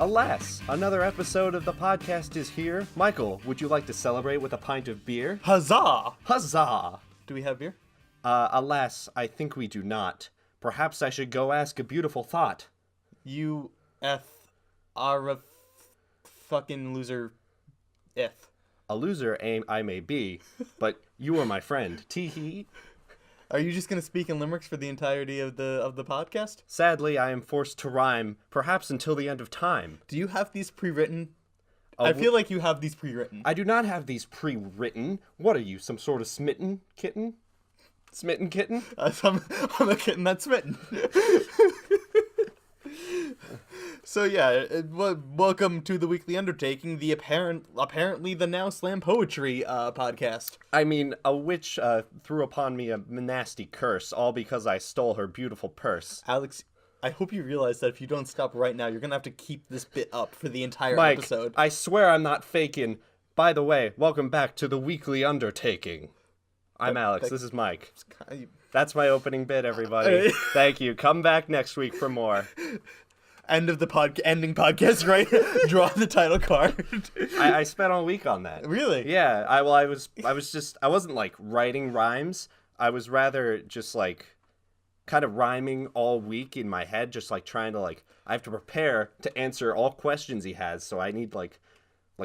Alas, another episode of the podcast is here. Michael, would you like to celebrate with a pint of beer? Huzzah! Huzzah! Do we have beer? Alas, I think we do not. Perhaps I should go ask a beautiful thought. You are a fucking loser. A loser I may be, but you are my friend. Tee-hee. Are you just gonna speak in limericks for the entirety of the podcast? Sadly, I am forced to rhyme, perhaps until the end of time. Do you have these pre-written? I feel like you have these pre-written. I do not have these pre-written. What are you, some sort of smitten kitten? Smitten kitten? I'm a kitten that's smitten. So yeah, welcome to the Weekly Undertaking, the apparently the now slam poetry podcast. I mean, a witch threw upon me a nasty curse, all because I stole her beautiful purse. Alex, I hope you realize that if you don't stop right now, you're gonna have to keep this bit up for the entire Mike, episode. I swear I'm not faking. By the way, welcome back to the Weekly Undertaking. I'm Alex, this is Mike. That's my opening bit, everybody. Thank you. Come back next week for more. Ending podcast, right? Draw the title card. I spent all week on that. Really? Yeah. I wasn't like writing rhymes. I was rather just like kind of rhyming all week in my head, just like trying to like I have to prepare to answer all questions he has, so I need like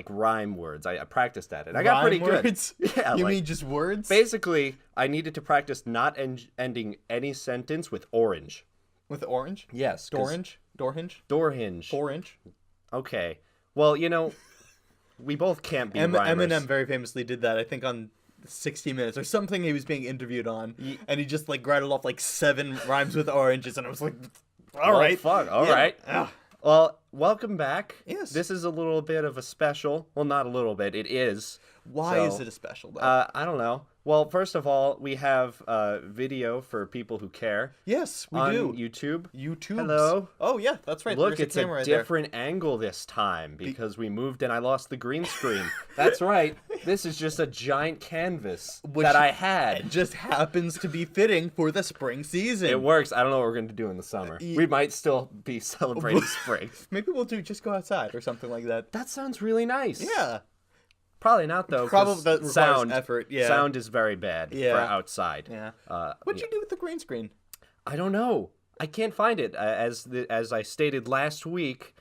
rhyme words. I practiced at it. I got pretty words? Good. Yeah. You mean just words? Basically, I needed to practice not ending any sentence with orange. With orange? Yes. Door-hinge? Door hinge. 4-inch? Okay. Well, you know, we both can't be rhymers. Eminem very famously did that, I think, on 60 Minutes or something he was being interviewed on. And he just, like, rattled off, like, 7 rhymes with oranges, and I was like, all right. Fuck. All right. Ugh. Well, welcome back. Yes. This is a little bit of a special. Well, not a little bit. It is. Why is it a special, though? I don't know. Well, first of all, we have video for people who care. Yes, we on do. YouTube. Hello. Oh, yeah, that's right. Look, There's it's a different angle this time because we moved and I lost the green screen. That's right. This is just a giant canvas that I had. It just happens to be fitting for the spring season. It works. I don't know what we're going to do in the summer. We might still be celebrating spring. Maybe we'll just go outside or something like that. That sounds really nice. Yeah. Probably not, though. Probably that requires sound effort. Yeah. Sound is very bad for outside. Yeah. What'd you do with the green screen? I don't know. I can't find it. As I stated last week,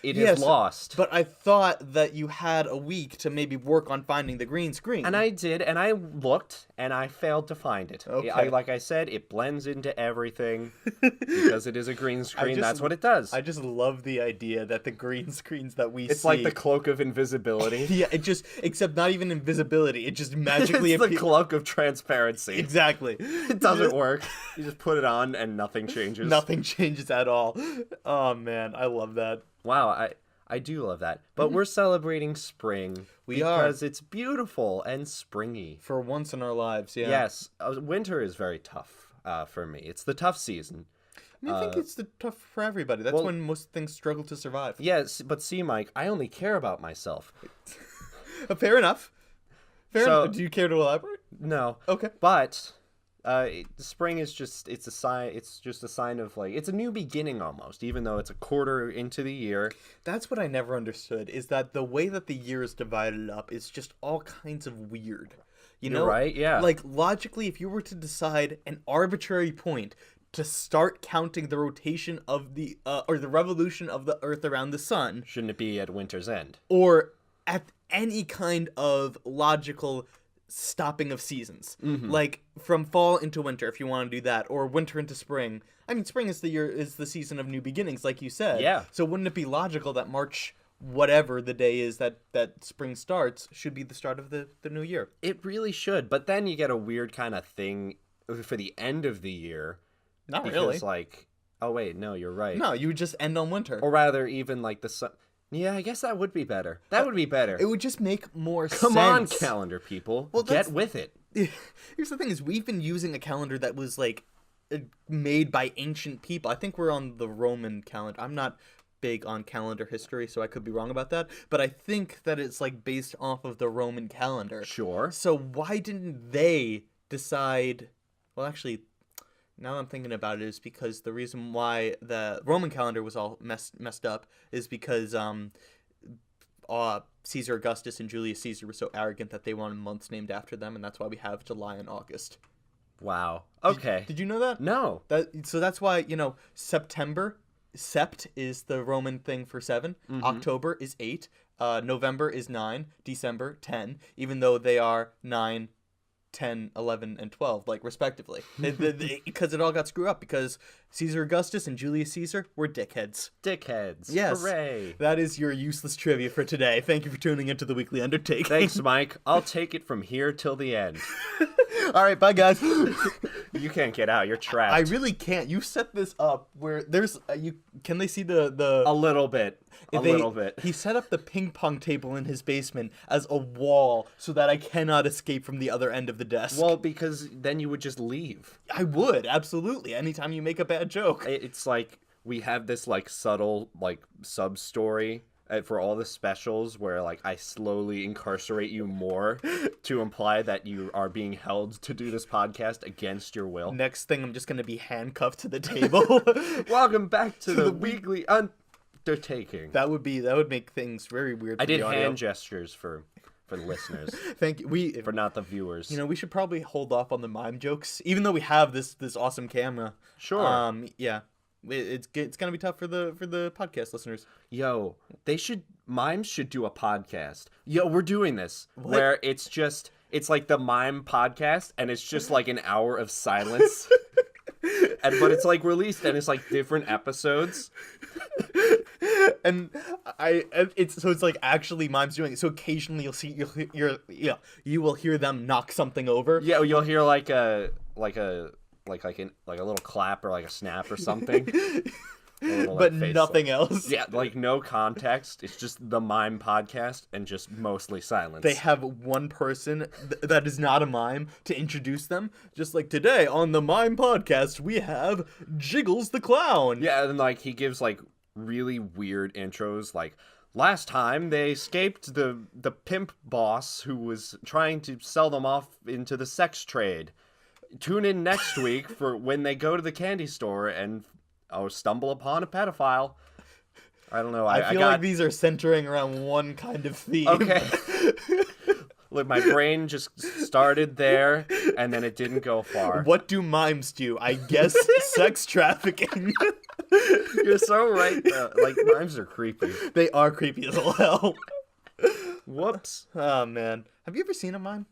it is lost. But I thought that you had a week to maybe work on finding the green screen. And I did, and I looked, and I failed to find it. Okay. Like I said, it blends into everything because it is a green screen. That's what it does. I just love the idea that the green screens that we see... It's like the cloak of invisibility. Yeah, except not even invisibility. It just magically It's the cloak of transparency. Exactly. It doesn't work. You just put it on, and nothing changes. Nothing changes at all. Oh, man, I love that. Wow, I do love that. But we're celebrating spring because it's beautiful and springy. For once in our lives, yeah. Yes, winter is very tough for me. It's the tough season. I think it's tough for everybody. That's when most things struggle to survive. Yes, but see, Mike, I only care about myself. Fair enough. Fair enough. Do you care to elaborate? No. Okay. But... spring is just a sign of like it's a new beginning almost, even though it's a quarter into the year. That's what I never understood, is that the way that the year is divided up is just all kinds of weird. You know, right? Yeah. Like logically, if you were to decide an arbitrary point to start counting the rotation of the or the revolution of the Earth around the sun, shouldn't it be at winter's end? Or at any kind of logical stopping of seasons, like from fall into winter, if you want to do that, or winter into spring. I mean, spring is the season of new beginnings, like you said. Yeah. So wouldn't it be logical that March, whatever the day is that spring starts, should be the start of the new year? It really should, but then you get a weird kind of thing for the end of the year. Not because, really. Like, oh wait, no, you're right. No, you would just end on winter. Or rather, even like the sun. Yeah, I guess that would be better. That would be better. It would just make more sense. Come on, calendar people. Well, get with it. Here's the thing is, we've been using a calendar that was, like, made by ancient people. I think we're on the Roman calendar. I'm not big on calendar history, so I could be wrong about that. But I think that it's, like, based off of the Roman calendar. Sure. So why didn't they decide... Well, actually... now that I'm thinking about it, is because the reason why the Roman calendar was all messed up is because Caesar Augustus and Julius Caesar were so arrogant that they wanted months named after them, and that's why we have July and August. Wow. Okay. Did you know that? No. So that's why, September, sept is the Roman thing for 7. Mm-hmm. October is 8. November is 9. December 10. Even though they are 9, 10, 11, and 12, like, respectively. Because it all got screwed up because Caesar Augustus and Julius Caesar were dickheads. Dickheads. Yes. Hooray. That is your useless trivia for today. Thank you for tuning into the Weekly Undertaking. Thanks, Mike. I'll take it from here till the end. All right, bye, guys. You can't get out. You're trapped. I really can't. You set this up where there's Can they see the A little bit. A little bit. He set up the ping pong table in his basement as a wall so that I cannot escape from the other end of the desk. Well, because then you would just leave. I would, absolutely. Anytime you make a bad joke. It's like we have this like subtle like sub story for all the specials where like I slowly incarcerate you more to imply that you are being held to do this podcast against your will. Next thing, I'm just going to be handcuffed to the table. Welcome back to the Weekly Undertaking. That would make things very weird for I did the audio. hand gestures for the listeners, Thank you. for not the viewers. We should probably hold off on the mime jokes, even though we have this awesome camera. Sure. Yeah. It's gonna be tough for the podcast listeners. Yo, mimes should do a podcast. Yo, we're doing this where it's like the mime podcast and it's just like an hour of silence. But it's like released and it's like different episodes. And it's like actually mimes doing it. So occasionally you will hear them knock something over. Yeah, you'll hear like a little clap or like a snap or something. But nothing else. Yeah, like no context. It's just the mime podcast and just mostly silence. They have one person that is not a mime to introduce them. Just like today on the Mime Podcast, we have Jiggles the Clown. Yeah, and like he gives like really weird intros like last time they escaped the pimp boss who was trying to sell them off into the sex trade. Tune in next week for when they go to the candy store and stumble upon a pedophile. I don't know. I feel like these are centering around one kind of theme. Okay. Look, my brain just started there, and then it didn't go far. What do mimes do? I guess sex trafficking. You're so right, though. Like, mimes are creepy. They are creepy as all hell. Whoops. Oh, man. Have you ever seen a mime?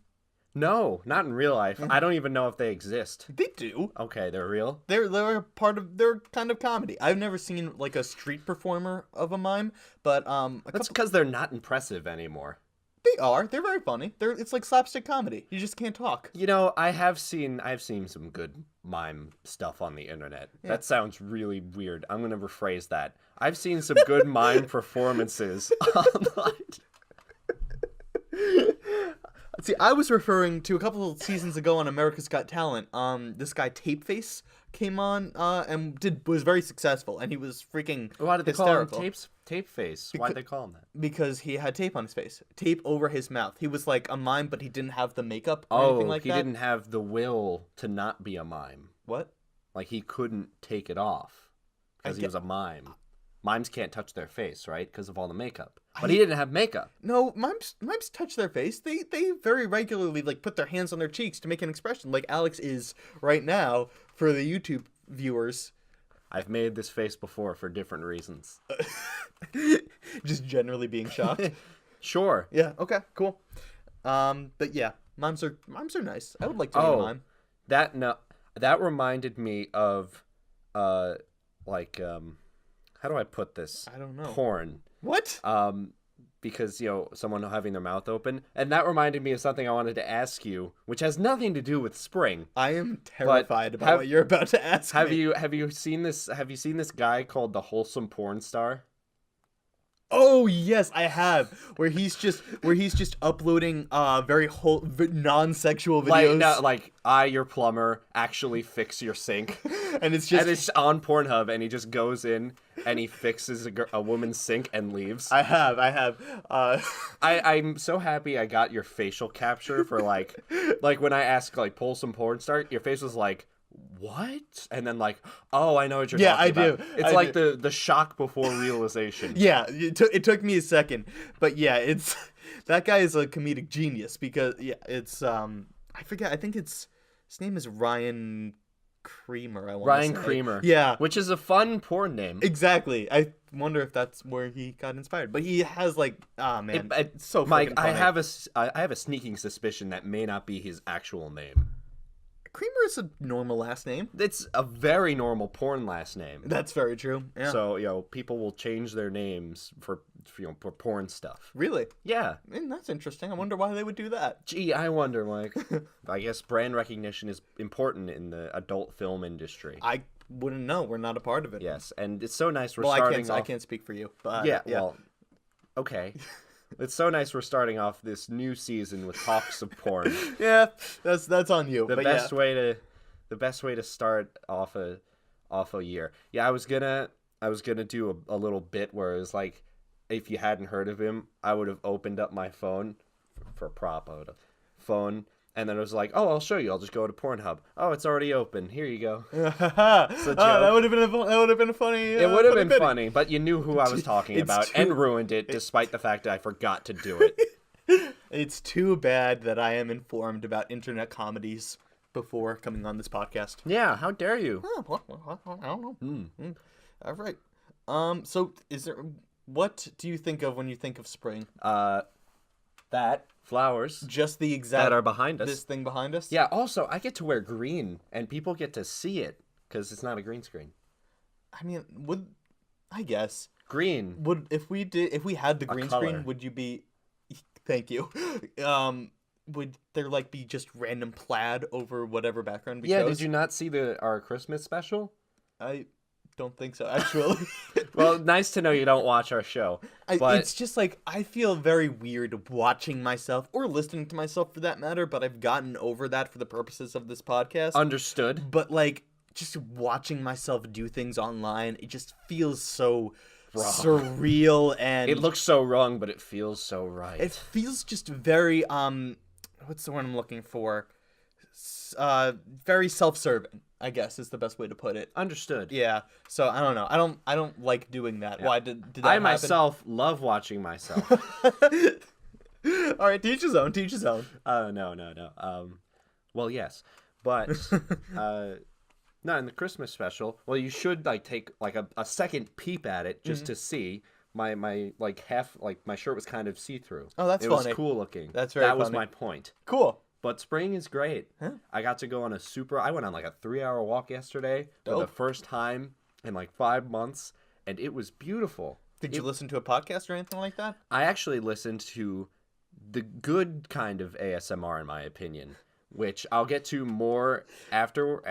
No, not in real life. I don't even know if they exist. They do. Okay, they're real? They're they're kind of comedy. I've never seen like a street performer of a mime, but That's because they're not impressive anymore. they are. They're very funny. It's like slapstick comedy. You just can't talk. You know, I've seen some good mime stuff on the internet. Yeah. That sounds really weird. I'm going to rephrase that. I've seen some good mime performances online. See, I was referring to a couple of seasons ago on America's Got Talent. This guy Tapeface came on and was very successful, and he was freaking Why did they hysterical. call him Tape Face? Why did they call him that? Because he had tape on his face, tape over his mouth. He was like a mime, but he didn't have the makeup or anything like that. He didn't have the will to not be a mime. What? Like he couldn't take it off because he was a mime. Mimes can't touch their face, right? Because of all the makeup. But he didn't have makeup. No, mimes touch their face. They very regularly like put their hands on their cheeks to make an expression, like Alex is right now for the YouTube viewers. I've made this face before for different reasons. Just generally being shocked. Sure. Yeah. Okay. Cool. But yeah, mimes are nice. I would like to be a mime. That reminded me of, how do I put this? I don't know. Porn. What? Because, someone having their mouth open. And that reminded me of something I wanted to ask you, which has nothing to do with spring. I am terrified about what you're about to ask me. Have you seen this guy called the Wholesome Porn Star? Oh yes, I have. Where he's just uploading very non-sexual videos. Like I, your plumber, actually fix your sink. And it's on Pornhub, and he just goes in and he fixes a woman's sink and leaves. I have. I'm so happy I got your facial capture for like when I asked like pull some porn star, your face was like, what? And then like, oh, I know what you're Yeah, talking I about. do. It's I like do. the shock before realization. Yeah, it took me a second, but yeah, it's that guy is a comedic genius because it's I forget. I think his name is Ryan Creamer. I want Ryan to say. Creamer. Yeah, Which is a fun porn name. exactly. I wonder if that's where he got inspired. But he has like, ah man, it's so Mike, freaking funny. I have a sneaking suspicion that may not be his actual name. Creamer is a normal last name. It's a very normal porn last name. That's very true. Yeah. So, people will change their names for porn stuff. Really? Yeah. That's interesting. I wonder why they would do that. Gee, I wonder, Mike. I guess brand recognition is important in the adult film industry. I wouldn't know. We're not a part of it. Yes, and it's so nice we're Well, starting I off... can't speak for you. But Yeah, well, okay. It's so nice we're starting off this new season with talks of porn. yeah, that's on you. The but best yeah. way to start off a year. Yeah, I was gonna do a little bit where it was like, if you hadn't heard of him, I would have opened up my phone for a prop. I would have phone, and then it was like, oh, I'll show you. I'll just go to Pornhub. Oh, it's already open. Here you go. That would have been a funny. It would have been bit. funny, but you knew who I was talking It's about too- and ruined it, despite the fact that I forgot to do it. It's too bad that I am informed about internet comedies before coming on this podcast. Yeah, how dare you? Oh, I don't know. All right. So what do you think of when you think of spring? That flowers Just the exact that are behind us. this thing behind us? Yeah, also, I get to wear green, and people get to see it, because it's not a green screen. I mean, I guess Green. if we had the green color. screen, would you be? Thank you. Would there like be just random plaid over whatever background we Yeah, chose? did you not see our Christmas special? I don't think so, actually. Well, nice to know you don't watch our show. But It's just like I feel very weird watching myself or listening to myself for that matter, but I've gotten over that for the purposes of this podcast. understood. But like just watching myself do things online, it just feels so Wrong. surreal and It looks so wrong, but it feels so right. it feels just very what's the word I'm looking for? Very self-serving, I guess is the best way to put it. Understood. Yeah. So I don't know. I don't like doing that. Why did that I happen? myself love watching myself. All right, teach his own. Teach his own. No. Well, yes, but no, in the Christmas special. Well, you should like take like a second peep at it just to see. My like half like my shirt was kind of see through. Oh, that's it funny. was cool looking. That's very That was funny. my point. Cool. But spring is great. Huh? I got to go on I went on like a 3-hour walk yesterday for the Dope. first time in like 5 months, and it was beautiful. Did you listen to a podcast or anything like that? I actually listened to the good kind of ASMR, in my opinion, which I'll get to more after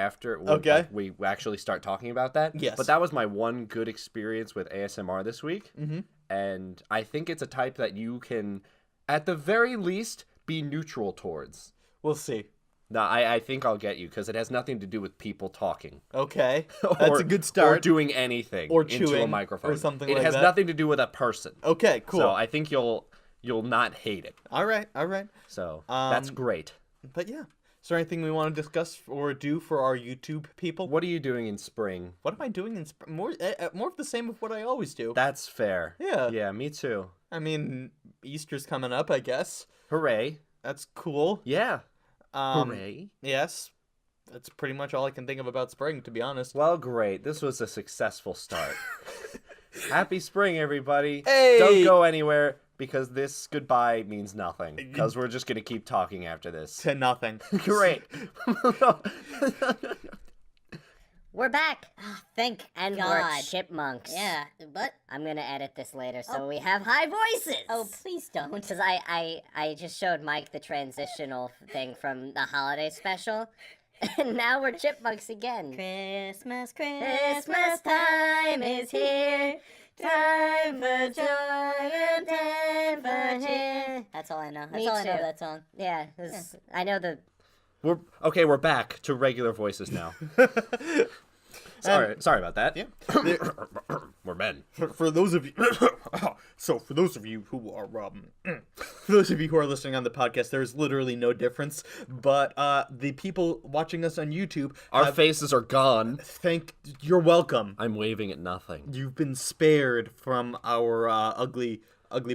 Okay. we actually start talking about that. Yes. But that was my one good experience with ASMR this week. Mm-hmm. And I think it's a type that you can, at the very least, be neutral towards. We'll see. No, I think I'll get you because it has nothing to do with people talking. Okay. That's a good Or start. doing anything Or into a chewing microphone. or something it like has that. nothing to do with a person. Okay, cool. So I think you'll not hate it. All right. So that's Um, great. But yeah. Is there anything we want to discuss or do for our YouTube people? What are you doing in spring? What am I doing in more of the same of what I always do? That's fair. Yeah. Yeah, me too. I mean, Easter's coming up, I guess. Hooray. That's cool. Yeah. Hooray. Yes. That's pretty much all I can think of about spring, to be honest. Well, great. This was a successful start. Happy spring, everybody. Hey! Don't go anywhere because this goodbye means nothing because we're just going to keep talking after this. To nothing. Great. We're back. Thank And God. we're chipmunks. Yeah, but I'm gonna edit this later so we have high voices. oh, please don't. Because I just showed Mike the transitional thing from the holiday special. And now we're chipmunks again. Christmas, Christmas time is here. Time for joy and time for cheer. That's all I know. That's Me all I know too. of that song. Yeah, I know the... We're back to regular voices now. Sorry about that. Yeah. We're men. For those of you, so for those of you who are for those of you who are listening on the podcast, there is literally no difference. But the people watching us on YouTube, Our faces are gone. you're welcome. I'm waving at nothing. You've been spared from our ugly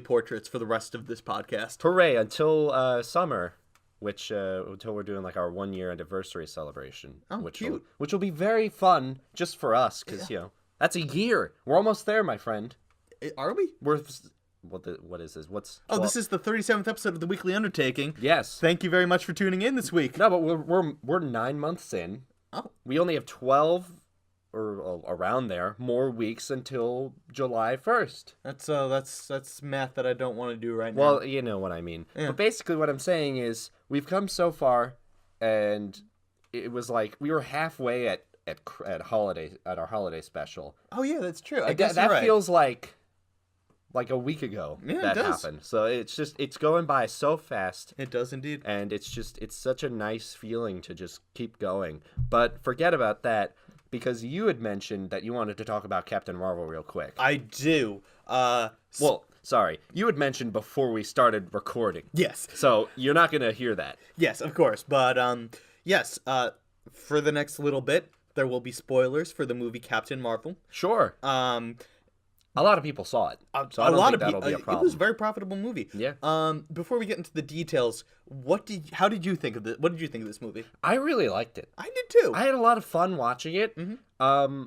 portraits for the rest of this podcast. Hooray, until summer, which until we're doing like our 1-year anniversary celebration. Oh, which cute. which will be very fun just for us, because, that's a year. We're almost there, my friend. Are we? What is this? What's... Oh, this is the 37th episode of the Weekly Undertaking. Yes. Thank you very much for tuning in this week. No, but we're 9 months in. Oh. We only have 12 or around there more weeks until July 1st. That's math that I don't want to do right now. Well, you know what I mean. Yeah. But basically what I'm saying is we've come so far, and it was like we were halfway at our holiday special. Oh yeah, that's true. I guess that you're right. feels like a week ago Yeah, that it does. happened. So it's going by so fast. It does indeed. And it's such a nice feeling to just keep going. But forget about that, because you had mentioned that you wanted to talk about Captain Marvel real quick. I do. Well, sorry. You had mentioned before we started recording. Yes. So you're not going to hear that. Yes, of course. But yes, for the next little bit, there will be spoilers for the movie Captain Marvel. Sure. A lot of people saw it. So I don't think that'll be a problem. It was a very profitable movie. Yeah. Before we get into the details, how did you think of this? What did you think of this movie? I really liked it. I did too. I had a lot of fun watching it. Mm-hmm.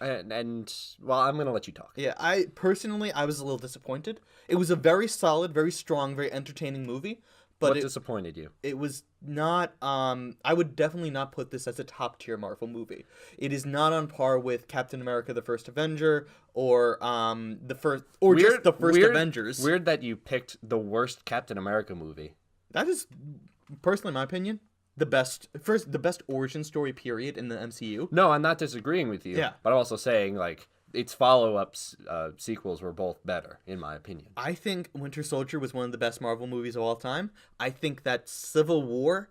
And well, I'm going to let you talk. Yeah, I was a little disappointed. It was a very solid, very strong, very entertaining movie, but What disappointed you? it was not. I would definitely not put this as a top tier Marvel movie. It is not on par with Captain America: The First Avenger or just the first Avengers. Weird that you picked the worst Captain America movie. That is, personally, my opinion, the best origin story period in the MCU. No, I'm not disagreeing with you. Yeah. But I'm also saying, like, its follow-ups sequels were both better, in my opinion. I think Winter Soldier was one of the best Marvel movies of all time. I think that Civil War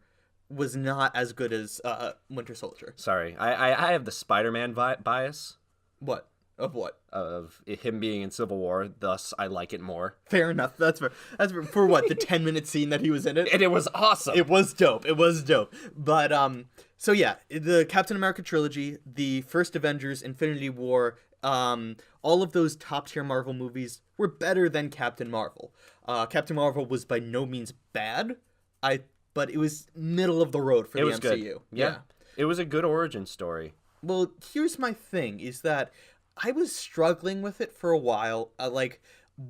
was not as good as Winter Soldier. Sorry, I have the Spider-Man bias What? Of what? of him being in Civil War, thus I like it more. Fair enough. That's for what, the 10-minute scene that he was in it? And it was awesome. It was dope. But so yeah, the Captain America trilogy, the first Avengers, Infinity War, all of those top tier Marvel movies were better than Captain Marvel. Captain Marvel was by no means bad. But it was middle of the road for It the was MCU. good. Yeah. It was a good origin story. Well, here's my thing: is that I was struggling with it for a while.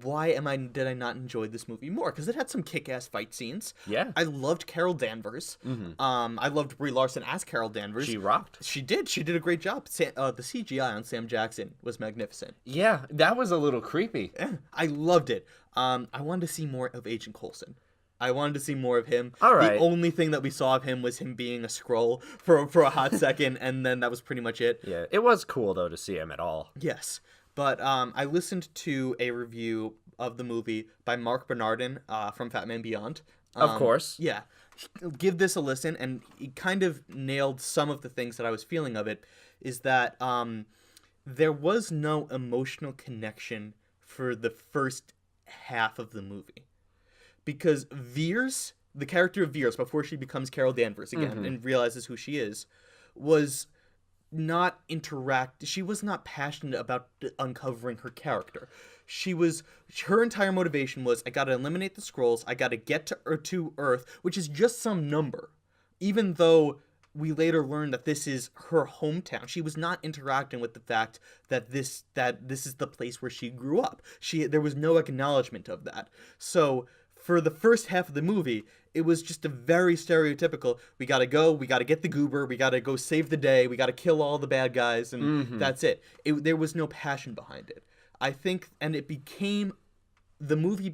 Why did I not enjoy this movie more? Because it had some kick-ass fight scenes. Yeah. I loved Carol Danvers. I loved Brie Larson as Carol Danvers. She rocked. She did a great job. The CGI on Sam Jackson was magnificent. Yeah, that was a little creepy. I loved it. I wanted to see more of Agent Coulson. I wanted to see more of him. All right. The only thing that we saw of him was him being a Skrull for a hot second, and then that was pretty much it. Yeah, it was cool, though, to see him at all. Yes. But I listened to a review of the movie by Mark Bernardin from Fat Man Beyond. Of course. Yeah. Give this a listen, and he kind of nailed some of the things that I was feeling of it, is that there was no emotional connection for the first half of the movie. Because Veers, the character of Veers, before she becomes Carol Danvers again and realizes who she is, was not she was not passionate about uncovering her character. Her entire motivation was, I gotta eliminate the Skrulls, I gotta get to Earth, which is just some number. Even though we later learned that this is her hometown, she was not interacting with the fact that this is the place where she grew up. There was no acknowledgement of that. So for the first half of the movie, it was just a very stereotypical, we gotta get the goober, we gotta go save the day, we gotta kill all the bad guys, and that's it. There was no passion behind it. I think, and the movie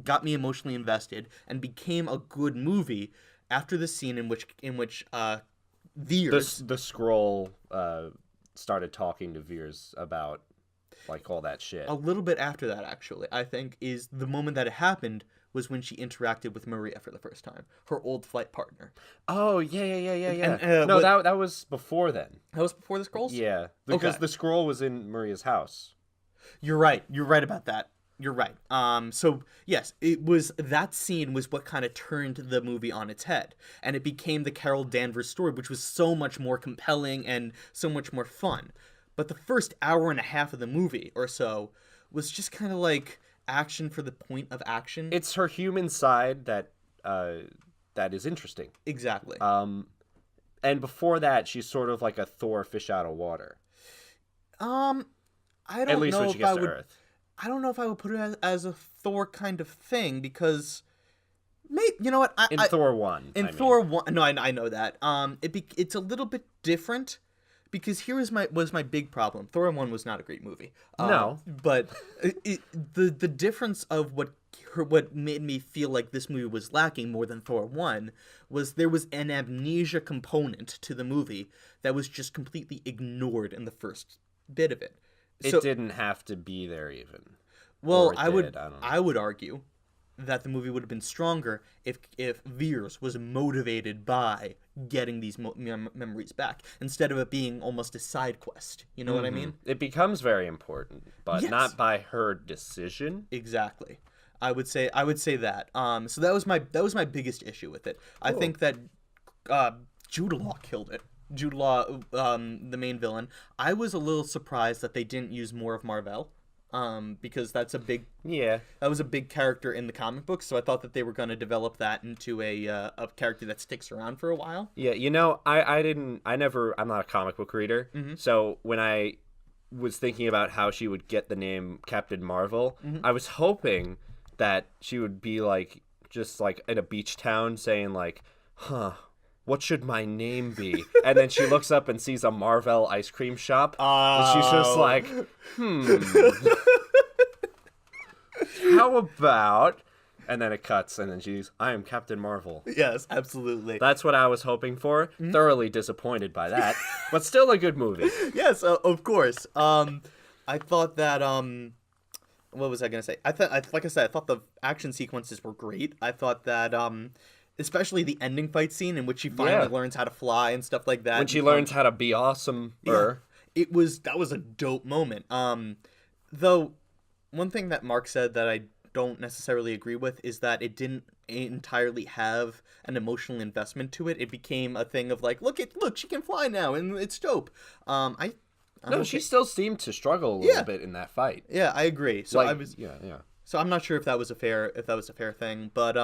got me emotionally invested, and became a good movie after the scene in which Veers... The Skrull started talking to Veers about, like, all that shit. A little bit after that, actually, I think, is the moment that it happened was when she interacted with Maria for the first time, her old flight partner. Oh, yeah. And, No, what- that was before then. That was before the scrolls? Yeah, because Okay. the scroll was in Maria's house. You're right. You're right about that. You're right. So yes, it was that scene was what kind of turned the movie on its head, and it became the Carol Danvers story, which was so much more compelling and so much more fun. But the first hour and a half of the movie or so was just kind of like action for the point of action. It's her human side that is interesting. Exactly. And before that, she's sort of like a Thor fish out of water. I don't At least know when she if gets I to would. Earth. I don't know if I would put it as a Thor kind of thing because, you know what? In Thor 1. In I mean. Thor 1, no, I know that. It's a little bit different because here was my big problem. Thor 1 was not a great movie. No. But the difference of what made me feel like this movie was lacking more than Thor 1 was there was an amnesia component to the movie that was just completely ignored in the first bit of it. It didn't have to be there even. Well, Or it I would did, I don't know. I would argue that the movie would have been stronger if Veers was motivated by getting these memories back instead of it being almost a side quest. You know what I mean? It becomes very important, but Yes. not by her decision. Exactly. I would say that. So that was my biggest issue with it. I think that Jude Law killed it. Jude Law, the main villain. I was a little surprised that they didn't use more of Marvel, because that was a big character in the comic books. So I thought that they were going to develop that into a character that sticks around for a while. Yeah, I'm not a comic book reader. So when I was thinking about how she would get the name Captain Marvel, I was hoping that she would be like, just like in a beach town saying like, what should my name be? And then she looks up and sees a Marvel ice cream shop. And she's just like, how about... And then it cuts, and then I am Captain Marvel. Yes, absolutely. That's what I was hoping for. Thoroughly disappointed by that, but still a good movie. Yes, of course. I thought that what was I gonna say? Like I said, I thought the action sequences were great. I thought that especially the ending fight scene in which she finally learns how to fly and stuff like that. When she learns how to be awesome. that was a dope moment. Though one thing that Mark said that I don't necessarily agree with is that it didn't entirely have an emotional investment to it. It became a thing of like, look, she can fly now, and it's dope. She still seemed to struggle a little bit in that fight. Yeah, I agree. So So I'm not sure if that was a fair thing, but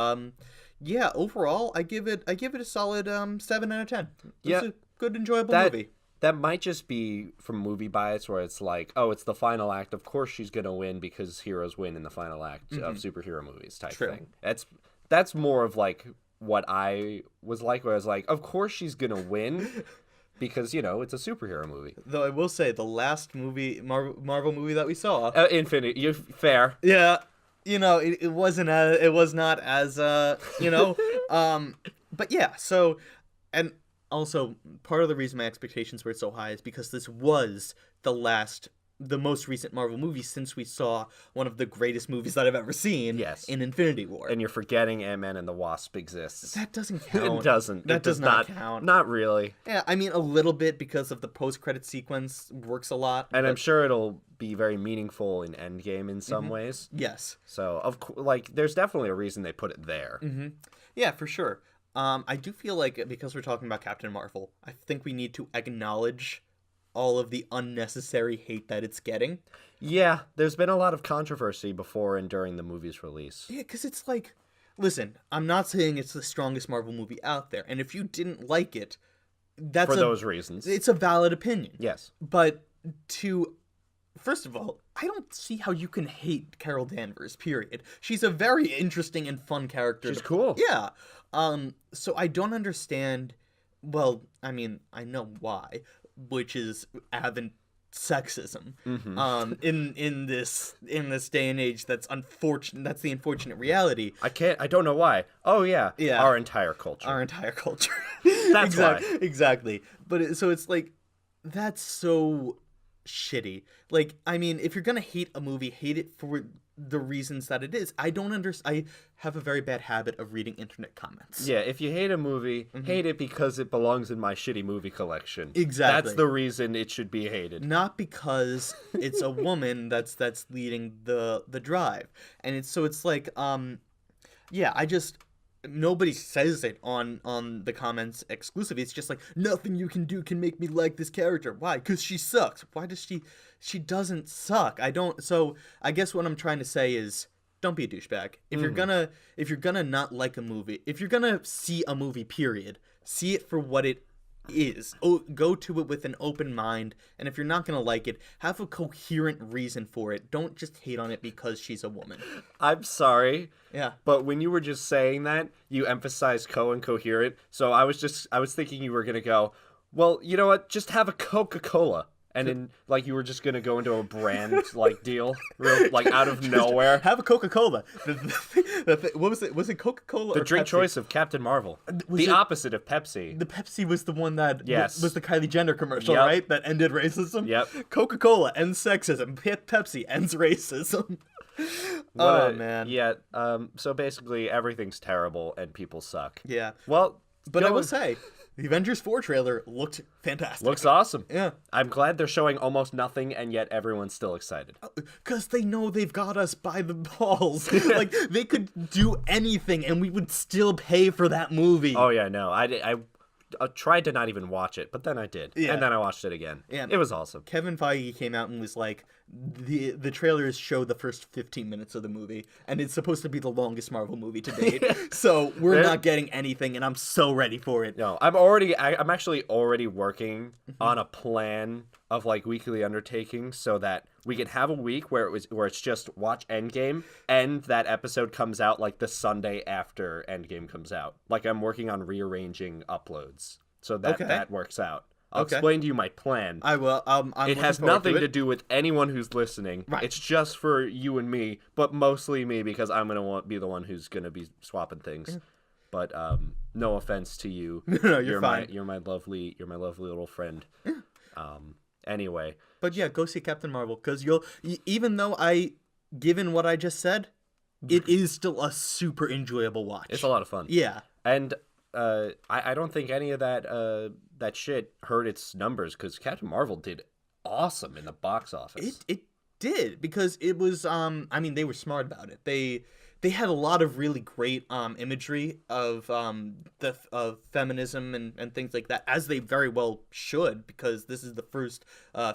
overall I give it a solid 7 out of 10. It's a good, enjoyable movie. That might just be from movie bias, where it's like, oh, it's the final act. Of course she's gonna win because heroes win in the final act of superhero movies type thing. That's more of like what I was like, where I was like, of course she's gonna win because it's a superhero movie. Though I will say the last movie Marvel movie that we saw, Infinity, you're fair. yeah, it wasn't it was not as but yeah. So and also, part of the reason my expectations were so high is because this was the most recent Marvel movie since we saw one of the greatest movies that I've ever seen. Yes. In Infinity War. And you're forgetting Ant-Man and the Wasp exists. That doesn't count. It doesn't. That does not count. Not really. Yeah, I mean a little bit because of the post-credit sequence works a lot. And I'm sure it'll be very meaningful in Endgame in some ways. Yes. So, there's definitely a reason they put it there. Yeah, for sure. I do feel like because we're talking about Captain Marvel, I think we need to acknowledge all of the unnecessary hate that it's getting. Yeah, there's been a lot of controversy before and during the movie's release. Yeah, because it's like, listen, I'm not saying it's the strongest Marvel movie out there, and if you didn't like it, that's for those reasons. It's a valid opinion. Yes. But first of all, I don't see how you can hate Carol Danvers, period. She's a very interesting and fun character. She's cool. Yeah. So I don't understand, well, I mean, I know why, which is avid sexism. In this day and age that's unfortunate, that's the unfortunate reality. I don't know why. Oh yeah. Our entire culture. That's That's why. Exactly. But so it's like, that's so shitty. Like, I mean, if you're gonna hate a movie, hate it for the reasons that it is. I don't understand. I have a very bad habit of reading internet comments. Yeah, if you hate a movie, hate it because it belongs in my shitty movie collection. Exactly. That's the reason it should be hated. Not because it's a woman that's leading the drive. And it's like, yeah, nobody says it on the comments exclusively. It's just like, nothing you can do can make me like this character. Why? Because she sucks. Why does she doesn't suck? So I guess what I'm trying to say is, don't be a douchebag. If you're gonna not like a movie, if you're gonna see a movie, period, see it for what it is. Go to it with an open mind, and if you're not gonna like it, have a coherent reason for it. Don't just hate on it because she's a woman. I'm sorry. Yeah. But when you were just saying that, you emphasized and coherent. So I was thinking you were going to go, well, you know what? Just have a Coca-Cola. And then, like, you were just going to go into a brand, like, deal, like, out of nowhere. Have a Coca-Cola. What was it? Was it Coca-Cola The or drink Pepsi? choice of Captain Marvel. The opposite of Pepsi. The Pepsi was the one that Yes. was the Kylie Jenner commercial, Yep. right? That ended racism? Yep. Coca-Cola ends sexism. Pepsi ends racism. Man. Yeah, so basically everything's terrible and people suck. Yeah. Well, But I will say, the Avengers 4 trailer looked fantastic. looks awesome. Yeah. I'm glad they're showing almost nothing and yet everyone's still excited. Because they know they've got us by the balls. Like, they could do anything and we would still pay for that movie. Oh yeah, no. I tried to not even watch it, but then I did. Yeah. And then I watched it again. Yeah. It was awesome. Kevin Feige came out and was like, the trailers show the first 15 minutes of the movie, and it's supposed to be the longest Marvel movie to date. So we're not getting anything, and I'm so ready for it. No, I'm actually already working on a plan of like weekly Undertaking so that we can have a week where it's just watch Endgame and that episode comes out like the Sunday after Endgame comes out. Like I'm working on rearranging uploads so that that works out. I'll explain to you my plan. I will. It has nothing to do with anyone who's listening. Right. It's just for you and me, but mostly me because I'm gonna be the one who's gonna be swapping things. But no offense to you. No, you're fine. You're my lovely little friend. Anyway. But yeah, go see Captain Marvel, because even though given what I just said, it is still a super enjoyable watch. It's a lot of fun. Yeah. And I don't think any of that shit hurt its numbers because Captain Marvel did awesome in the box office. It did, because it was I mean, they were smart about it. They had a lot of really great imagery of of feminism and things like that, as they very well should, because this is the first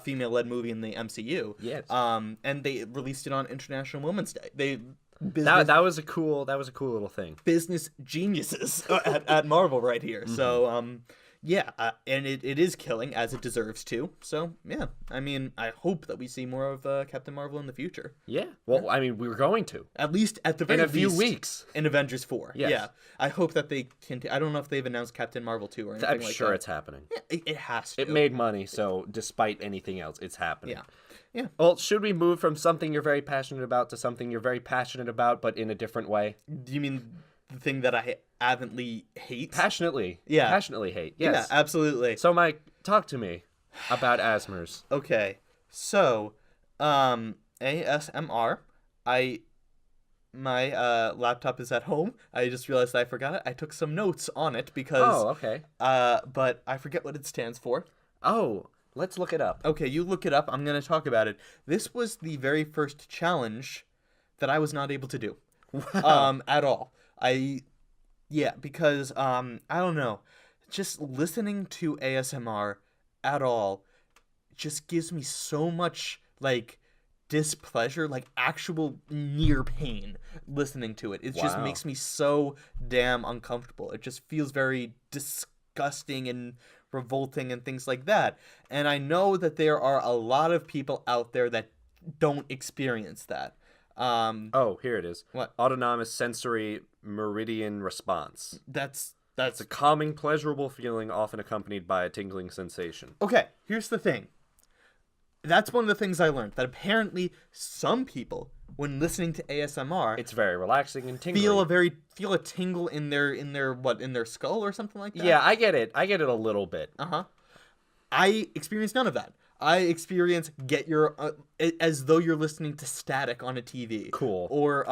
female-led movie in the MCU. Yes. And they released it on International Women's Day. That was a cool little thing. Business geniuses at Marvel right here. Mm-hmm. So yeah, and it is killing, as it deserves to. So yeah, I mean, I hope that we see more of Captain Marvel in the future. Yeah. Well, I mean, we were going to. At least at the very In a few least weeks. in Avengers 4. Yes. Yeah, I hope that they can. I don't know if they've announced Captain Marvel 2 or anything I'm like sure that. it's happening. Yeah, it has to. It made money, so despite anything else, it's happening. Yeah. Yeah. Well, should we move from something you're very passionate about to something you're very passionate about, but in a different way? Do you mean the thing that I avently hate? Passionately. Yeah. Passionately hate. Yes. Yeah, absolutely. So, Mike, talk to me about ASMRs. Okay, so, ASMR, my laptop is at home. I just realized I forgot it. I took some notes on it because, Oh, okay. but I forget what it stands for. Oh, let's look it up. Okay, you look it up. I'm going to talk about it. This was the very first challenge that I was not able to do. At all. Because, I don't know. Just listening to ASMR at all just gives me so much, like, displeasure, like actual near pain listening to it. It just Wow. makes me so damn uncomfortable. It just feels very disgusting and revolting and things like that. And I know that there are a lot of people out there that don't experience that. Oh, here it is. What? Autonomous sensory meridian response. That's It's a calming, pleasurable feeling often accompanied by a tingling sensation. okay. Here's the thing. That's one of the things I learned, that apparently some people, when listening to ASMR, It's very relaxing and tingling. feel a tingle in their skull or something like that. Yeah, I get it. I get it a little bit. I experienced none of that. I experience as though you're listening to static on a TV. Cool. Or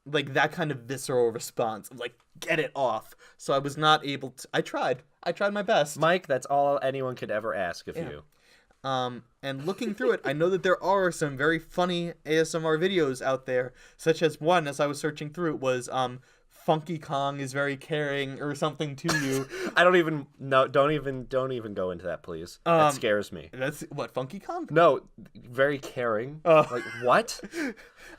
like that kind of visceral response of like get it off. So I was not able to. I tried my best. Mike, that's all anyone could ever ask of you. And looking through it, I know that there are some very funny ASMR videos out there, such as one, as I was searching through it, was Funky Kong is very caring or something to you. I don't even know. Don't even go into that, please. That scares me. That's what, Funky Kong? No, very caring. Like what?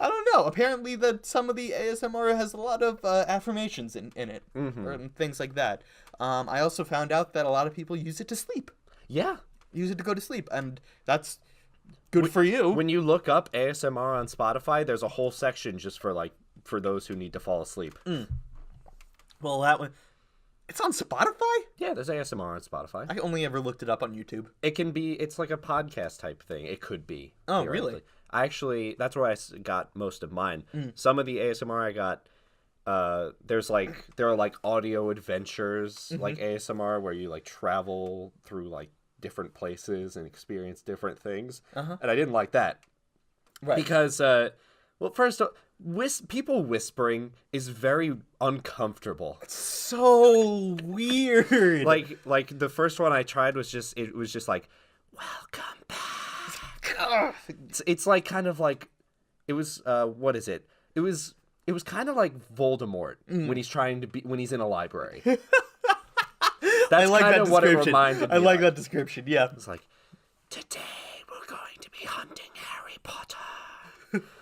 I don't know. Apparently, some of the ASMR has a lot of affirmations in it, or things like that. I also found out that a lot of people use it to sleep. Yeah. Use it to go to sleep, and that's good for you. When you look up ASMR on Spotify, there's a whole section just for those who need to fall asleep. Well, that one, it's on Spotify? Yeah, there's ASMR on Spotify. I only ever looked it up on YouTube. It's like a podcast type thing. It could be. Oh, really? I actually, that's where I got most of mine. Some of the ASMR I got, there are like audio adventures, like ASMR, where you like travel through like different places and experience different things. And I didn't like that. Right. Because, well, first, people whispering is very uncomfortable. It's so weird. Like the first one I tried was just like, welcome back. It's like kind of like, it was what is it? It was kind of like Voldemort when he's in a library. That's kind of what it reminded me. I like that description. Yeah. It's like, today we're going to be hunting Harry Potter.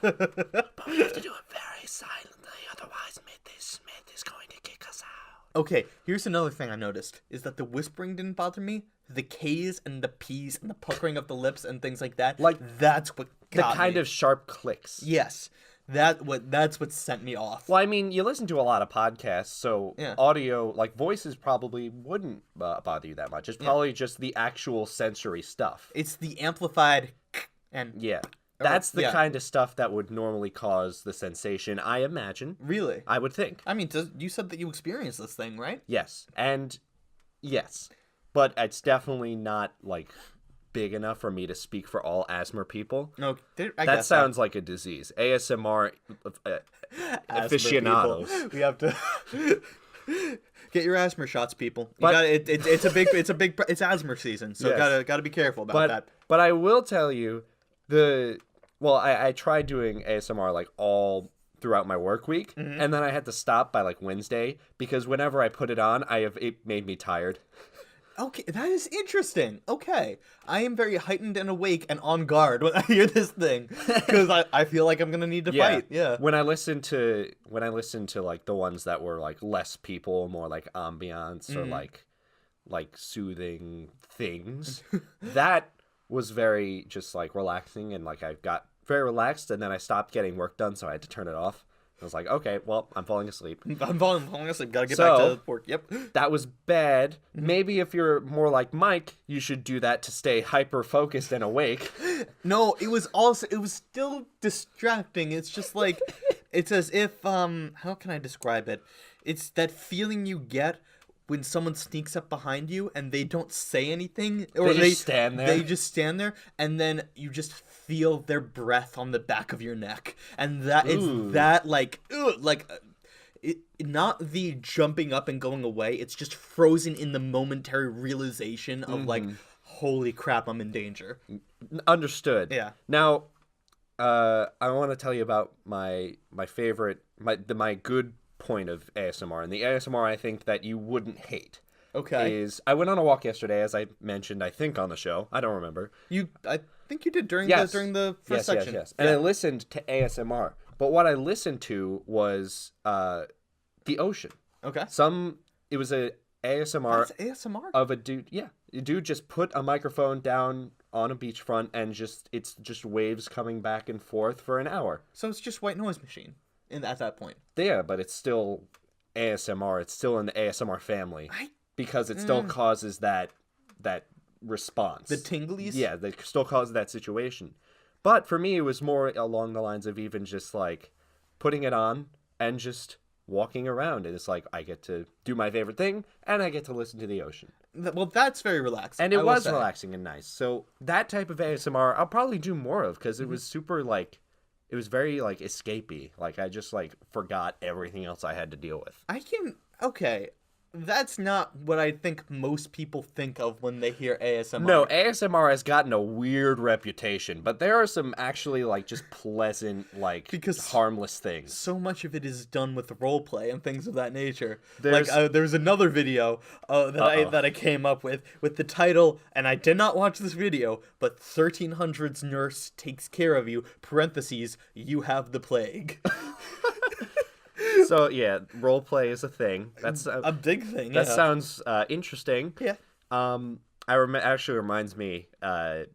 But we have to do it very silently, otherwise Smith is going to kick us out. Okay, here's another thing I noticed, is that the whispering didn't bother me. The K's and the P's and the puckering of the lips and things like that, that's what got The kind me. of sharp clicks. Yes. That's what sent me off. Well, I mean, you listen to a lot of podcasts, so Yeah. audio, like voices probably wouldn't bother you that much. It's probably just the actual sensory stuff. It's the amplified and Yeah. That's the yeah. kind of stuff that would normally cause the sensation, I imagine. Really? I would think. I mean, you said that you experienced this thing, right? Yes. And yes. But it's definitely not, like, big enough for me to speak for all asthma people. No, That sounds like a disease. ASMR aficionados. We have to get your asthma shots, people. But- It's asthma season, so Yes. gotta be careful about that. But I will tell you, I tried doing ASMR like all throughout my work week, and then I had to stop by like Wednesday because whenever I put it on, it made me tired. Okay, that is interesting. Okay, I am very heightened and awake and on guard when I hear this thing because I feel like I'm gonna need to fight. Yeah. When I listened to like the ones that were like less people, more like ambiance or like soothing things, that was very just like relaxing, and like I got very relaxed, and then I stopped getting work done, so I had to turn it off. I was like, okay, well, I'm falling asleep. I'm falling asleep. Gotta get back to work. Yep. That was bad. Maybe if you're more like Mike, you should do that to stay hyper focused and awake. No, it was still distracting. It's just like, it's as if, how can I describe it? It's that feeling you get when someone sneaks up behind you and they don't say anything. Or They just stand there. They just stand there, and then you just feel their breath on the back of your neck. And it's that, like, not the jumping up and going away. It's just frozen in the momentary realization of, like, holy crap, I'm in danger. Understood. Yeah. Now, I want to tell you about my favorite, my good point of ASMR, and the ASMR I think that you wouldn't hate. Okay. Is I went on a walk yesterday, as I mentioned, I think on the show. I don't remember. I think you did during Yes. the first section. Yes. And I listened to ASMR, but what I listened to was the ocean. Okay. It was a ASMR That's ASMR. of a dude. Yeah, a dude just put a microphone down on a beachfront, and it's just waves coming back and forth for an hour. So it's just white noise machine at that point. Yeah, but it's still ASMR. It's still in the ASMR family because it still causes that response. The tinglies? Yeah, that still causes that situation. But for me, it was more along the lines of even just like putting it on and just walking around. And it's like I get to do my favorite thing and I get to listen to the ocean. Well, that's very relaxing. And it I will was say. relaxing and nice. So that type of ASMR, I'll probably do more of because it was super like, it was very like escapey. Like I just like forgot everything else I had to deal with. Okay, that's not what I think most people think of when they hear ASMR. No, ASMR has gotten a weird reputation, but there are some actually like just pleasant, like Because harmless things. so much of it is done with role play and things of that nature. There's- There's another video that I came up with the title, and I did not watch this video, but 1300's nurse takes care of you. Parentheses, you have the plague. So yeah, role play is a thing. That's A big thing. that yeah. sounds interesting. Yeah. Actually reminds me when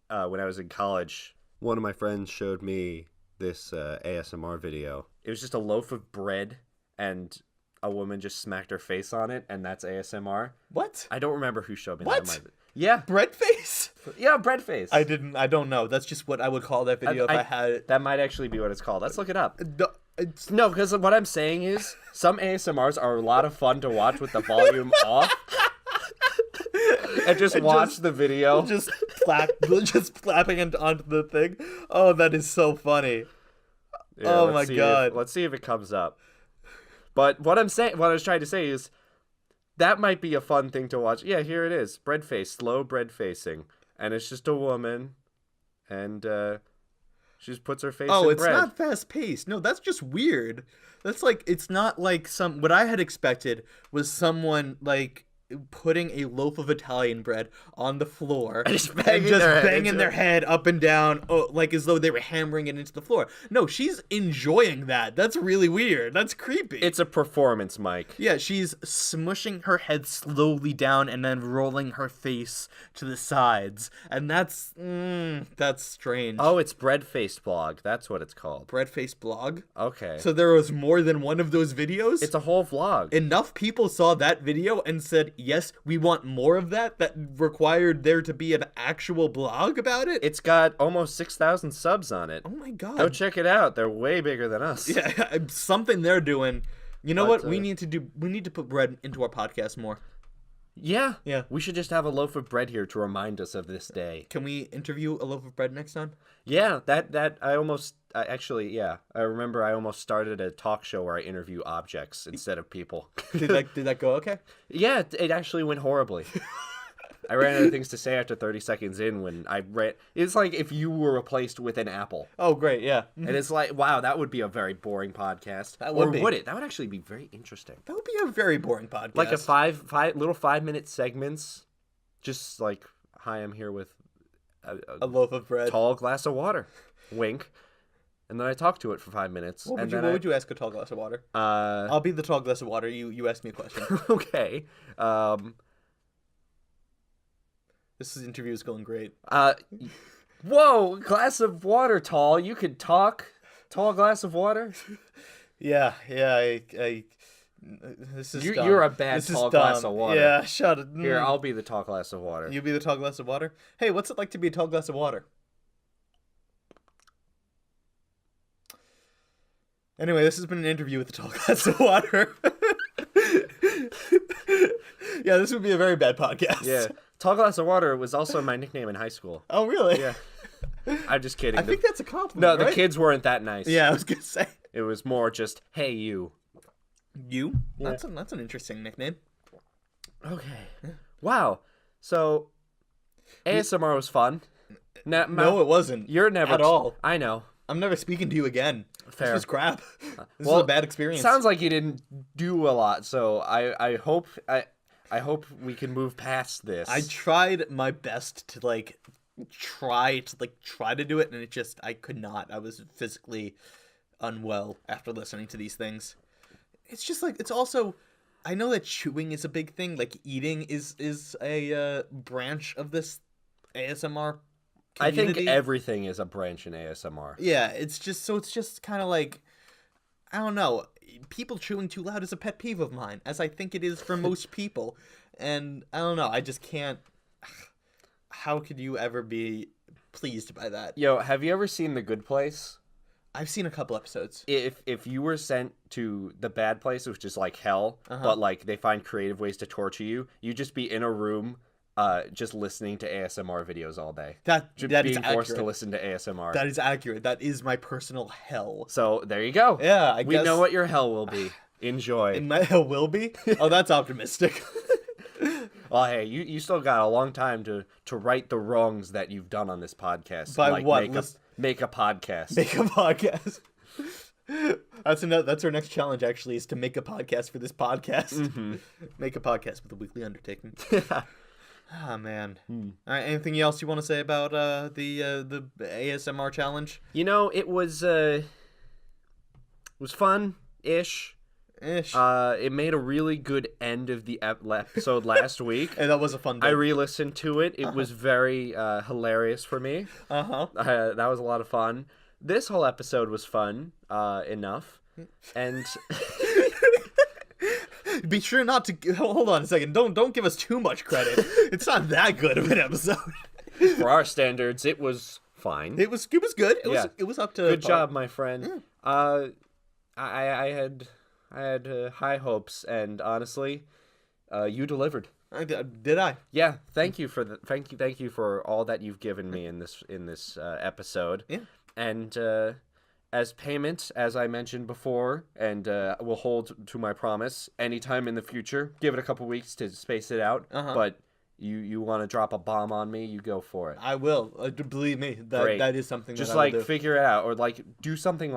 I was in college, one of my friends showed me this ASMR video. It was just a loaf of bread and a woman just smacked her face on it, and that's ASMR. What? I don't remember who showed me What? that. Yeah, Bread face? yeah, bread face. I don't know. That's just what I would call that video if I had it. That might actually be what it's called. Let's look it up. No, it's No, because what I'm saying is some ASMRs are a lot of fun to watch with the volume off. And just watch the video. just just clapping onto the thing. Oh, that is so funny. Yeah, Oh let's my see God. let's see if it comes up. But what I was trying to say is that might be a fun thing to watch. Yeah, here it is. Bread face, slow bread facing. And it's just a woman and she just puts her face Oh, in it's bread. not fast paced. No, that's just weird. That's like it's not like what I had expected was someone like putting a loaf of Italian bread on the floor Just and banging just their head banging into their it. head up and down, like as though they were hammering it into the floor. No, she's enjoying that. That's really weird. That's creepy. It's a performance, Mike. Yeah, she's smushing her head slowly down and then rolling her face to the sides, and that's strange. Oh, it's Bread Faced Blog. That's what it's called. Breadface blog. Okay. So there was more than one of those videos. It's a whole vlog. Enough people saw that video and said, "Yes, we want more of that." That required there to be an actual blog about it. It's got almost 6,000 subs on it. Oh my god! Go check it out. They're way bigger than us. Yeah, something they're doing. You know But, what? We need to do. We need to put bread into our podcast more. Yeah. Yeah. We should just have a loaf of bread here to remind us of this day. Can we interview a loaf of bread next time? Yeah, I remember I almost started a talk show where I interview objects instead of people. Did that go okay? Yeah, it actually went horribly. I ran out of things to say after 30 seconds in when I ran. It's like if you were replaced with an apple. Oh, great! Yeah, And it's like, wow, that would be a very boring podcast. That would or be. would it? That would actually be very interesting. that would be a very boring podcast. Like a five 5-minute segments, just like, hi, I'm here with a loaf of bread. tall glass of water. Wink. And then I talk to it for 5 minutes. What and would then you ask a tall glass of water? Uh, I'll be the tall glass of water. You asked me a question. okay. This interview is going great. Whoa, glass of water, tall. You could talk. Tall glass of water. Yeah. This is dumb. You're a bad This is tall glass dumb. of water. Yeah, shut it. Here, I'll be the tall glass of water. You be the tall glass of water. Hey, what's it like to be a tall glass of water? Anyway, this has been an interview with the tall glass of water. Yeah, this would be a very bad podcast. Yeah. Tall glass of water was also my nickname in high school. Oh, really? Yeah. I'm just kidding. I think that's a compliment. No, the right? kids weren't that nice. Yeah, I was gonna say. It was more just, hey, you. You? That's an interesting nickname. Okay. Wow. So, ASMR was fun. No, it wasn't. You're never at all. I know. I'm never speaking to you again. Fair. This was crap. This Well, is a bad experience. Sounds like you didn't do a lot, so I hope we can move past this. I tried my best to try to do it, and I could not. I was physically unwell after listening to these things. It's just it's also, I know that chewing is a big thing. Like eating is a branch of this ASMR I think community. everything is a branch in ASMR. Yeah, it's just kind of like, I don't know. People chewing too loud is a pet peeve of mine, as I think it is for most people. And I don't know. I just can't. How could you ever be pleased by that? Yo, have you ever seen The Good Place? I've seen a couple episodes. If you were sent to the bad place, which is like hell, but like they find creative ways to torture you, you'd just be in a room, just listening to ASMR videos all day. That Just is being forced to accurate. listen to ASMR. That is accurate. That is my personal hell. So there you go. Yeah, we guess know what your hell will be. Enjoy. my hell will be. Oh, that's optimistic. Well, hey, you still got a long time to right the wrongs that you've done on this podcast. By like what? Make a podcast. Make a podcast. That's our next challenge. Actually, is to make a podcast for this podcast. Mm-hmm. Make a podcast with the weekly Undertaking. Ah, man. All right, anything else you want to say about the ASMR challenge? You know, it was fun-ish. Ish. It made a really good end of the episode last week. And that was a fun day. I re-listened to it. It was very hilarious for me. Uh-huh. That was a lot of fun. This whole episode was fun enough. And Be sure not to hold on a second. Don't give us too much credit. It's not that good of an episode. for our standards, it was fine. It was good. It was up to Good job, my friend. I had high hopes, and honestly, you delivered. Did I? Yeah, thank you for all that you've given me in this episode. Yeah. And as payment, as I mentioned before, and will hold to my promise, anytime in the future, give it a couple weeks to space it out. But you want to drop a bomb on me, you go for it. I will. Believe me, Great. that is something Just that I will do. figure it out, or do something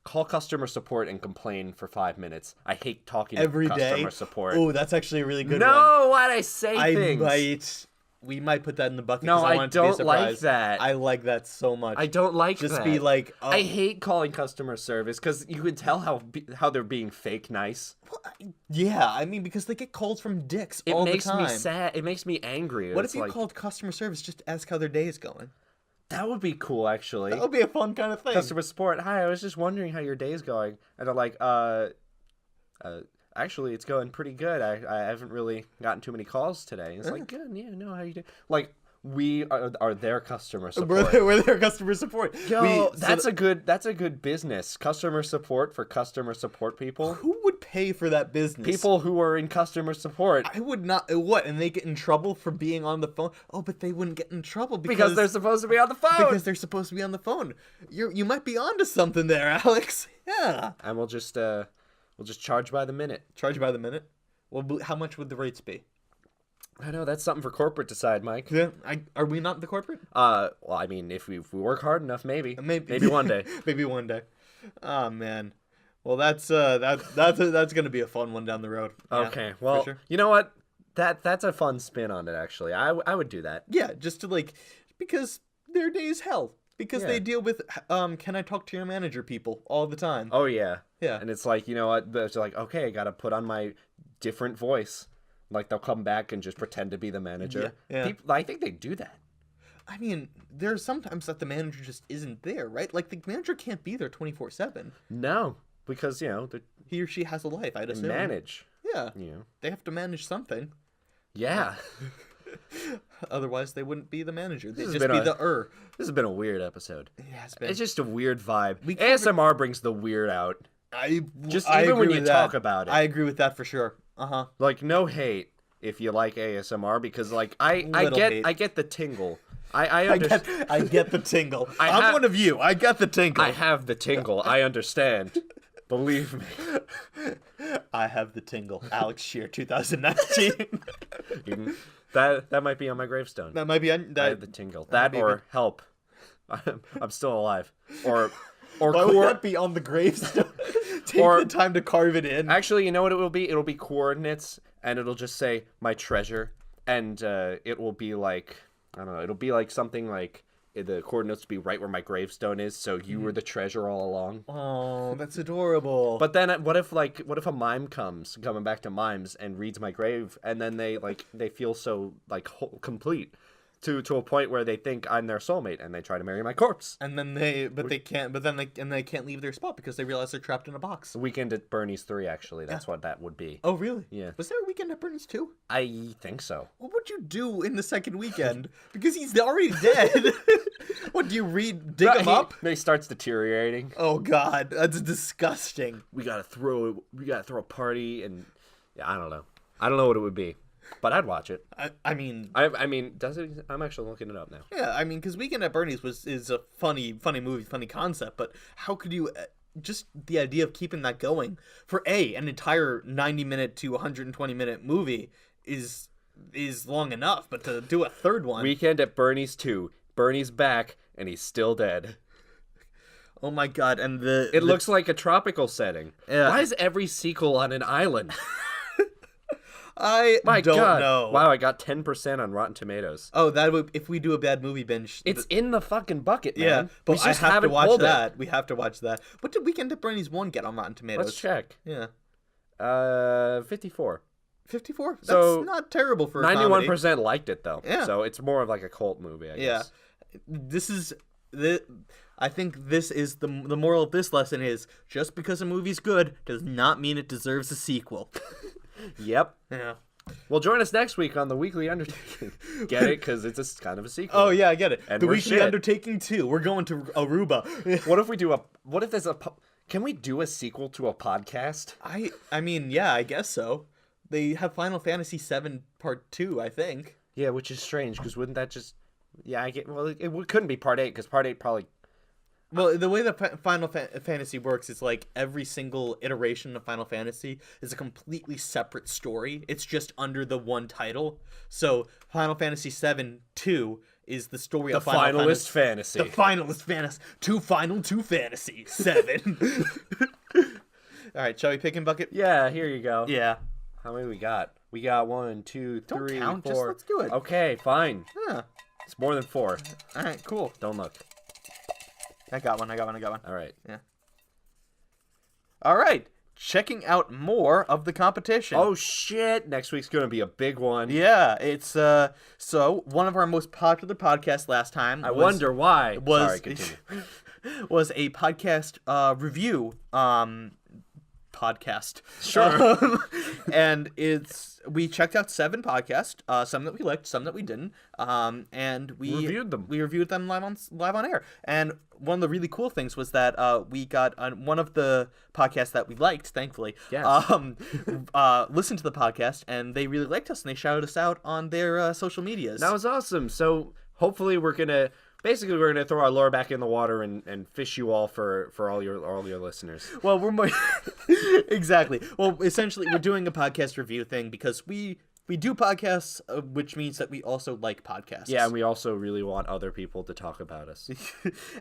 call customer support and complain for 5 minutes. I hate talking Every to day. customer support. Oh, that's actually a really good one. No, why'd I say things? We might put that in the bucket. No, 'cause I want it to be a don't like surprise. that. I like that so much. I don't like Just that. be like, I hate calling customer service because you can tell how they're being fake nice. yeah. I mean, because they get calls from dicks It all makes the time. me sad. It makes me angry. What It's if you like, called customer service just to ask how their day is going? that would be cool, actually. That would be a fun kind of thing. Customer support. Hi, I was just wondering how your day's going, and they're like, actually, it's going pretty good. I haven't really gotten too many calls today. It's like, good, yeah, no, how you doing? Like, we are their customer support. We're their customer support. Yo, that's a good business. Customer support for customer support people. Who would pay for that business? People who are in customer support. I would not. What? And they get in trouble for being on the phone? Oh, but they wouldn't get in trouble Because they're supposed to be on the phone. because they're supposed to be on the phone. You might be onto something there, Alex. Yeah. And we'll just charge by the minute. Charge by the minute. Well, how much would the rates be? I know that's something for corporate to decide, Mike. Yeah. Are we not the corporate? Well, I mean, if we work hard enough, maybe Maybe one day. Maybe one day. Oh man. Well, that's gonna be a fun one down the road. Yeah, Okay, for well, sure. you know what? That's a fun spin on it. Actually, I would do that. Yeah, just to because their day is hell. Because Yeah. they deal with can I talk to your manager people all the time. Oh yeah, Yeah. And it's like, you know what? It's like, okay, I gotta put on my different voice. Like they'll come back and just pretend to be the manager. Yeah. People, I think they do that. I mean, there's sometimes that the manager just isn't there, right? Like the manager can't be there 24/7. No, because they He or she has a life, I'd assume. manage. Yeah. You know. They have to manage something. Yeah. Otherwise, they wouldn't be the manager. They'd has just been be a- the This has been a weird episode. Yeah, it's been. It's just a weird vibe. We covered- ASMR brings the weird out. I Just I even when agree you with talk that. about it. I agree with that for sure. Like, no hate if you like ASMR, because like I Little hate. get the tingle. I understand. I get the tingle. I I'm have- one of you. I get the tingle. I have the tingle. I understand. Believe me. I have the tingle. Alex Shear, 2019. That might be on my gravestone. that might be on I that. have the tingle. That might be or help. I'm still alive. Or Why would that be on the gravestone? Take Or- the time to carve it in. Actually, you know what it will be? It'll be coordinates, and it'll just say my treasure, and it will be like, I don't know. It'll be like something like the coordinates will be right where my gravestone is, so you were the treasure all along. Oh, that's adorable. But then what if a mime coming back to mimes and reads my grave, and then they feel so complete. to a point where they think I'm their soulmate and they try to marry my corpse. And then they can't leave their spot because they realize they're trapped in a box. Weekend at Bernie's 3, actually. That's what that would be. Oh, really? Yeah. Was there a Weekend at Bernie's 2? I think so. What would you do in the second weekend? Because he's already dead. What, do you dig him up? He starts deteriorating. Oh, God. That's disgusting. We gotta throw a party, and yeah, I don't know what it would be, but I'd watch it. I mean, does it? I'm actually looking it up now. yeah, I mean, because Weekend at Bernie's is a funny movie, funny concept, but how could you, just the idea of keeping that going for an entire 90-minute to 120-minute movie is long enough, but to do a third one. Weekend at Bernie's 2. Bernie's back, and he's still dead. Oh my God, and It looks like a tropical setting. Yeah. Why is every sequel on an island? I My don't God. know. Wow, I got 10% on Rotten Tomatoes. Oh, that would, if we do a bad movie binge. It's in the fucking bucket, man. Yeah, but we I just have to haven't watch pulled that. it. We have to watch that. What did Weekend at Bernie's 1 get on Rotten Tomatoes? Let's check. Yeah. 54. 54? That's So, not terrible for a comedy. 91% liked it, though. Yeah. So it's more of like a cult movie, I guess. I think this is the moral of this lesson is just because a movie's good does not mean it deserves a sequel. Yep. Yeah. Well, join us next week on the Weekly Undertaking. Get it? Because it's a kind of a sequel. Oh yeah, I get it. And The we're Weekly shit. Undertaking 2. We're going to Aruba. What if there's can we do a sequel to a podcast? I mean, yeah, I guess so. They have Final Fantasy VII Part 2, I think. Yeah, which is strange because wouldn't that just? Yeah, I get. Well, it couldn't be Part 8 because Part 8 probably. Well, the way that Final Fantasy works is like every single iteration of Final Fantasy is a completely separate story. It's just under the one title. So Final Fantasy VII 2 is the story The of Final Finalist Fantasy. The Finalist Fantasy. Two Fantasy 7. All right, shall we pick and bucket? Yeah, here you go. Yeah. How many we got? We got 1, 2, Don't 3, count, 4. just let's do it. Okay, fine. Yeah. It's more than 4. All right, cool. Don't look. I got one. All right. Yeah. All right. Checking out more of the competition. Oh shit! Next week's gonna be a big one. Yeah, it's so one of our most popular podcasts last time. I wonder why. Was Sorry, continue. was a podcast review podcast. Sure. And we checked out 7 podcasts, some that we liked, some that we didn't, and we Reviewed them. We reviewed them live on air. And one of the really cool things was that we got one of the podcasts that we liked, thankfully. Yes. Listened to the podcast, and they really liked us, and they shouted us out on their social medias. That was awesome. So hopefully we're gonna throw our lure back in the water and fish you all for all your listeners. Well, we're more exactly. Well, essentially, we're doing a podcast review thing because we do podcasts, which means that we also like podcasts. Yeah, and we also really want other people to talk about us.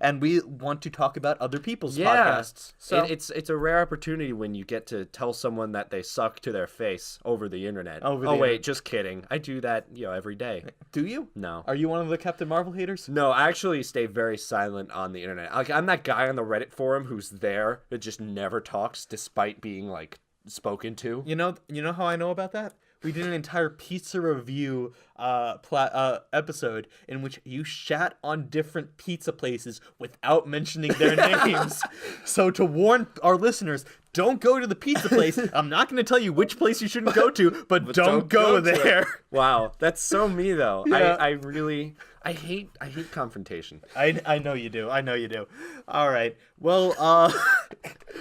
And we want to talk about other people's Yeah. podcasts. So It's a rare opportunity when you get to tell someone that they suck to their face over the internet. Over the wait, internet. just kidding. I do that, every day. do you? No. Are you one of the Captain Marvel haters? No, I actually stay very silent on the internet. Like I'm that guy on the Reddit forum who's there that just never talks despite being like spoken to. You know how I know about that? We did an entire pizza review episode in which you shat on different pizza places without mentioning their names. So to warn our listeners, don't go to the pizza place. I'm not going to tell you which place you shouldn't go to, but don't go to it. there. Wow, that's so me though. Yeah. I hate confrontation. I know you do. I know you do. All right. Well,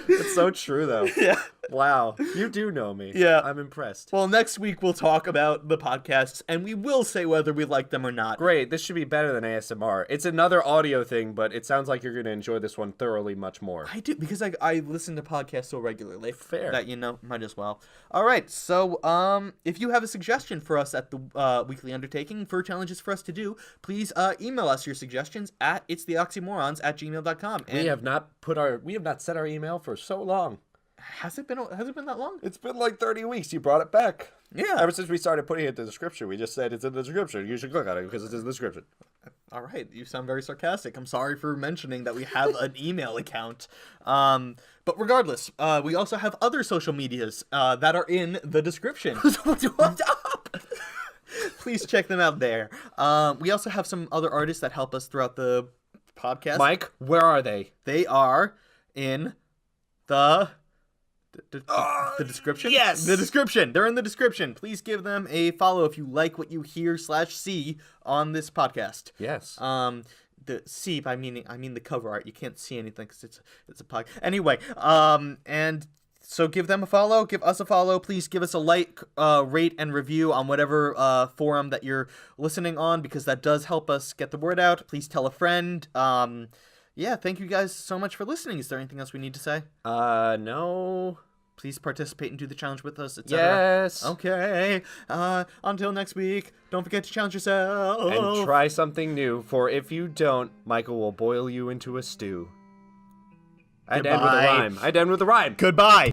It's so true though. yeah. Wow, you do know me. Yeah. I'm impressed. Well, next week we'll talk about the podcasts, and we will say whether we like them or not. Great, this should be better than ASMR. It's another audio thing, but it sounds like you're going to enjoy this one thoroughly much more. I do, because I listen to podcasts so regularly. Fair. That, might as well. All right, so if you have a suggestion for us at the Weekly Undertaking for challenges for us to do, please email us your suggestions at it'stheoxymorons@gmail.com. And We have not set our email for so long. has it been that long? It's been like 30 weeks. You brought it back. Yeah. Ever since we started putting it in the description, we just said it's in the description. You should click on it because it's in the description. All right, you sound very sarcastic. I'm sorry for mentioning that we have an email account. But regardless, we also have other social medias that are in the description. What's up? Please check them out there. We also have some other artists that help us throughout the podcast. Mike, where are they? They are in the description? yes! The description. They're in the description. Please give them a follow if you like what you hear /see on this podcast. Yes. The see, I mean the cover art. You can't see anything because it's a podcast. Anyway, and so give them a follow. Give us a follow. Please give us a like, rate, and review on whatever forum that you're listening on, because that does help us get the word out. Please tell a friend. Yeah, thank you guys so much for listening. Is there anything else we need to say? No. Please participate and do the challenge with us, etc. Yes. Okay. Until next week, don't forget to challenge yourself. And try something new, for if you don't, Michael will boil you into a stew. I'd end with a Goodbye. rhyme. I'd end with a rhyme. Goodbye.